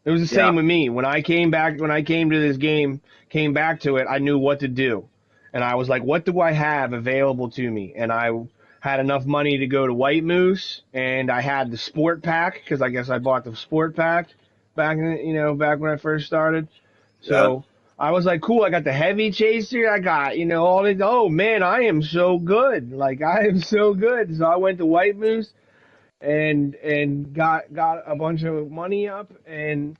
It was the yeah, same with me. When I came to this game, came back to it, I knew what to do. And I was like, what do I have available to me? And I had enough money to go to White Moose, and I had the sport pack because I guess I bought the sport pack back when I first started. yeah, So I was like, cool, I got the heavy chaser, I got, all these, oh man, I am so good. Like I am so good. So I went to White Moose and got a bunch of money up and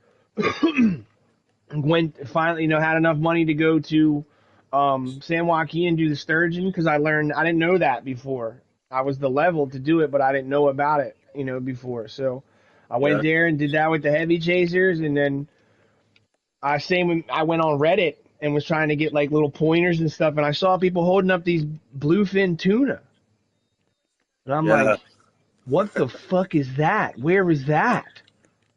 went finally had enough money to go to San Joaquin and do the sturgeon because I didn't know that before. I was the level to do it, but I didn't know about it before. So I went yeah, there and did that with the heavy chasers, and then I went on Reddit and was trying to get like little pointers and stuff, and I saw people holding up these bluefin tuna, and I'm yeah, like, what the fuck is that? Where is that?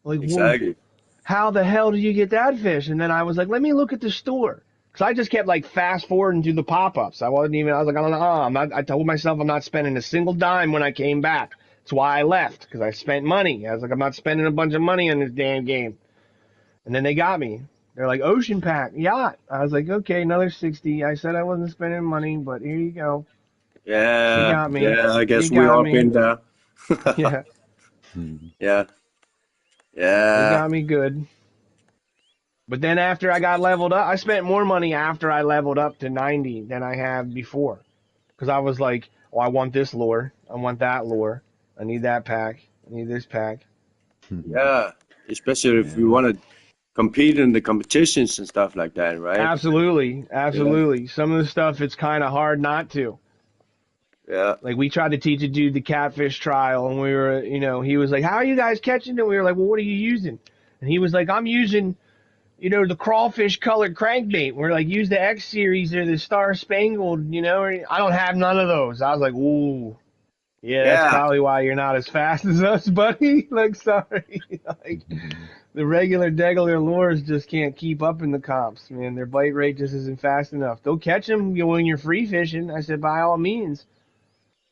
Like, well, exactly. how the hell did you get that fish? And then I was like, let me look at the store. Because I just kept like fast forwarding through the pop ups. I was like, I don't know. I told myself I'm not spending a single dime when I came back. That's why I left. Because I spent money. I was like, I'm not spending a bunch of money on this damn game. And then they got me. They're like, Ocean Pack, yacht. I was like, okay, another 60. I said I wasn't spending money, but here you go. You Yeah, got me. yeah. I You guess we got all me. been there. Yeah, Yeah, they yeah, got me good. But then after I got leveled up, I spent more money after I leveled up to 90 than I have before. Because I was like, oh, I want this lure. I want that lure. I need that pack. I need this pack. yeah. Especially if you Yeah. want to compete in the competitions and stuff like that, right? Absolutely. Yeah, Absolutely. Some of the stuff, it's kind of hard not to. yeah, Like, we tried to teach a dude the catfish trial, and we were, he was like, how are you guys catching it? We were like, well, what are you using? And he was like, I'm using the crawfish colored crankbait. We're like, use the X series or the Star Spangled, I don't have none of those. I was like, ooh, yeah, that's yeah, probably why you're not as fast as us, buddy. Like, sorry. Like, the regular lures just can't keep up in the comps, man. Their bite rate just isn't fast enough. They'll catch them when you're free fishing. I said, by all means.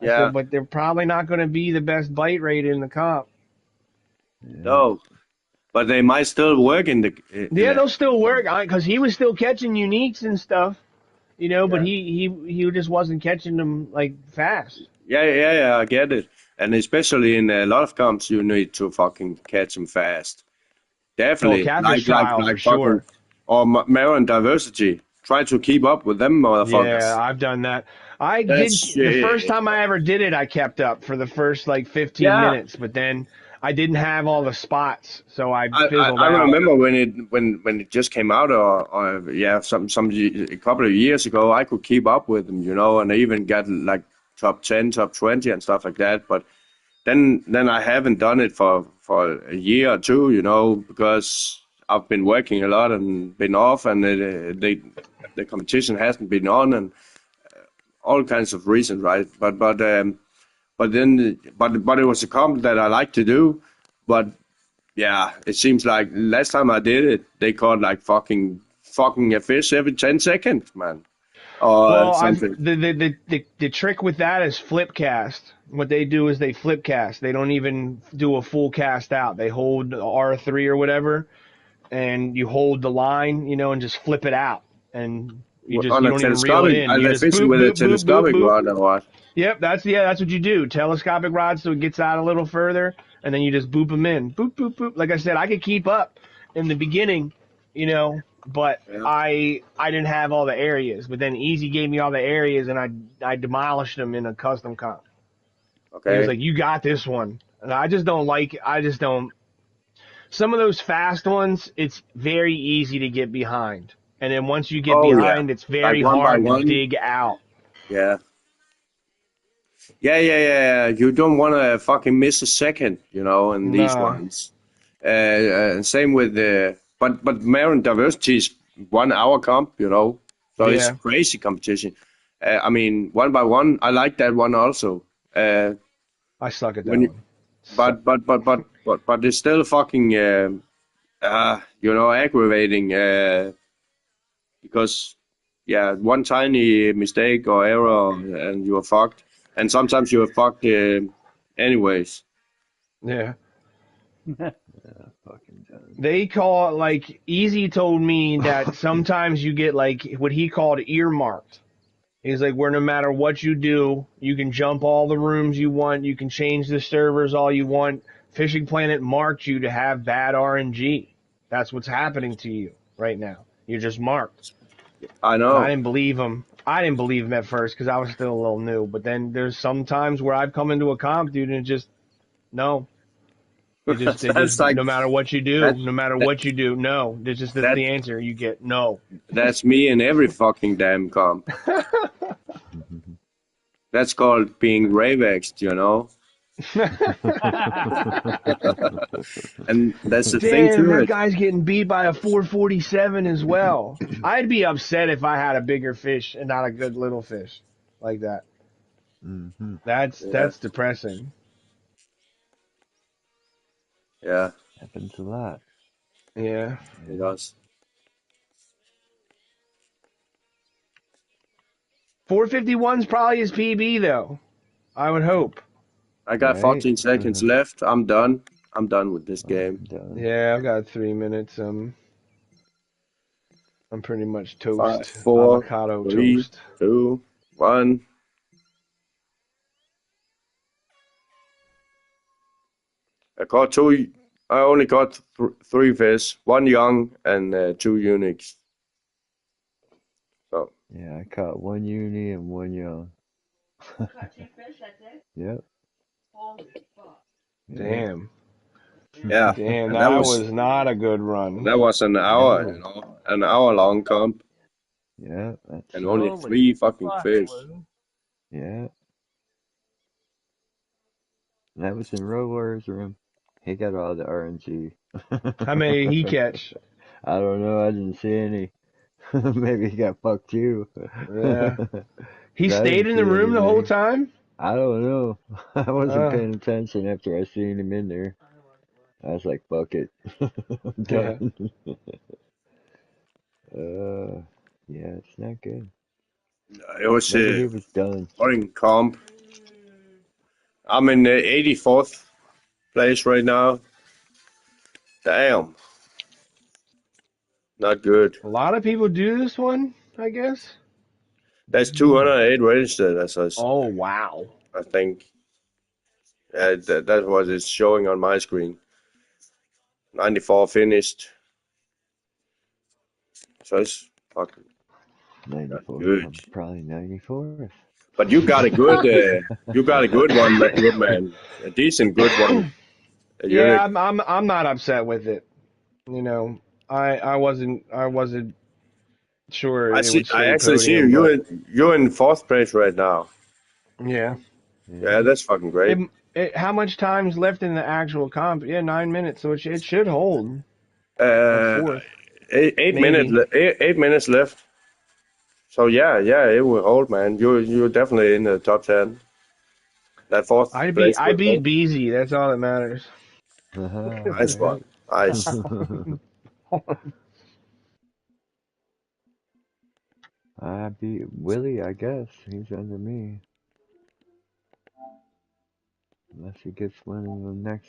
I yeah. said, but they're probably not going to be the best bite rate in the comp. Yeah. No, but they might still work in the in Yeah, a they'll still work because he was still catching uniques and stuff. But yeah. he just wasn't catching them like fast. Yeah. I get it. And especially in a lot of comps, you need to fucking catch them fast. Oh, Definitely, catfish trial for like fucking sure. or Marin Diversity. Try to keep up with them Yeah, motherfuckers. I've done that. I That's did the first shit. time I ever did it. I kept up for the first like 15 Yeah, minutes, but then I didn't have all the spots, so I I, fizzled I out. remember when it just came out, or yeah, a couple of years ago, I could keep up with them, and I even got like top 10, top 20, and stuff like that. But then I haven't done it for a year or two, because I've been working a lot and been off, and the competition hasn't been on, and all kinds of reasons, right? But but it was a comp that I like to do. But yeah, it seems like last time I did it, they caught like fucking a fish every 10 seconds, man, or Well, something. the trick with that is flip cast. What they do is they flip cast. They don't even do a full cast out. They hold R3 or whatever, and you hold the line, and just flip it out, and On you a don't even reel it telescopic, in. are You they just fishing boop with a boop boop boop telescopic boop. rod or what? Yep, that's what you do. Telescopic rod, so it gets out a little further, and then you just boop them in. Boop boop boop. Like I said, I could keep up in the beginning, but Yeah. I didn't have all the areas. But then Easy gave me all the areas, and I demolished them in a custom comp. He was Okay. like, "You got this one," and I just don't like. I just don't. Some of those fast ones, it's very easy to get behind, and then once you get Oh yeah, behind, it's like very one by hard to one. dig out. Yeah. Yeah. You don't want to fucking miss a second, in these Nah, ones. And same with but Marin Diversity is 1 hour comp, so it's yeah, crazy competition. I mean, one by one, I like that one also. I suck at When that you, one. Suck. but it's still fucking, aggravating, because, yeah, one tiny mistake or error and you are fucked. And sometimes you are fucked, anyways. Yeah. Fucking done. They call like Easy told me that sometimes you get like what he called earmarked. He's like, where no matter what you do, you can jump all the rooms you want, you can change the servers all you want. Fishing Planet marked you to have bad RNG. That's what's happening to you right now. You're just marked. I And I know. didn't believe him. I didn't believe him at first because I was still a little new. But then there's some times where I've come into a comp, dude, and it just no. They That's just, like no matter what you do, that no matter that what you do, no. That's that the answer. You get no. that's me in every fucking damn comp. That's called being ravexed. And that's the thing Damn, to that it. guy's getting beat by a 447 as well. I'd be upset if I had a bigger fish and not a good little fish like that. Mm-hmm. Yeah, That's depressing. yeah, Happens a lot. Yeah. it Yeah. does. 451's probably his PB though. I would hope. I got Right? 14 seconds left. I'm done. I'm done with this I'm game. done. Yeah, I've got 3 minutes. I'm pretty much Five, toast. four, Avocado three, toast. 2, 1. I caught two. I only got 3 fish. One young and 2 uniques. So Yeah, I caught one uni and one young. Yep. Yep. Damn. yeah, Damn, and that that was was not a good run. an hour. No. An hour long comp, Yeah, that's and only Holy 3 fucking fuck, fish. Lou. yeah. That was in Rollers room. He got all the RNG. How many did he catch? I don't know. I didn't see any. Maybe he got fucked too. Yeah. 'Cause He I stayed didn't in the see room the whole anything. time? I don't know. I wasn't Uh, paying attention after I seen him in there. I was like, fuck it. I'm yeah. done. Uh, yeah, it's not good. It was Maybe a he was done. boring comp. I'm in the 84th place right now. Damn, not good. A lot of people do this one, I guess. That's 208 registered, Oh, wow. I think. That's what it's showing on my screen. 94 finished. So it's fucking not 94. good. I'm probably 94th. But you got a good one, good man. A decent good one. A Yeah, unit. I'm not upset with it. You know, I wasn't sure I it see. would I stay actually see you. podium, but You're in 4th place right now. yeah. Yeah, Yeah. that's fucking It, great. how much time's left in the actual comp? Yeah, 9 minutes, so it should hold a Uh, fourth, 8 minutes. maybe. 8 minutes left. So yeah, it will hold, man. You're definitely in the top 10. That fourth I place will beat go. Beezy. That's all that matters. Nice one. Nice. I beat Willie, I guess. He's under me. Unless he gets one in the next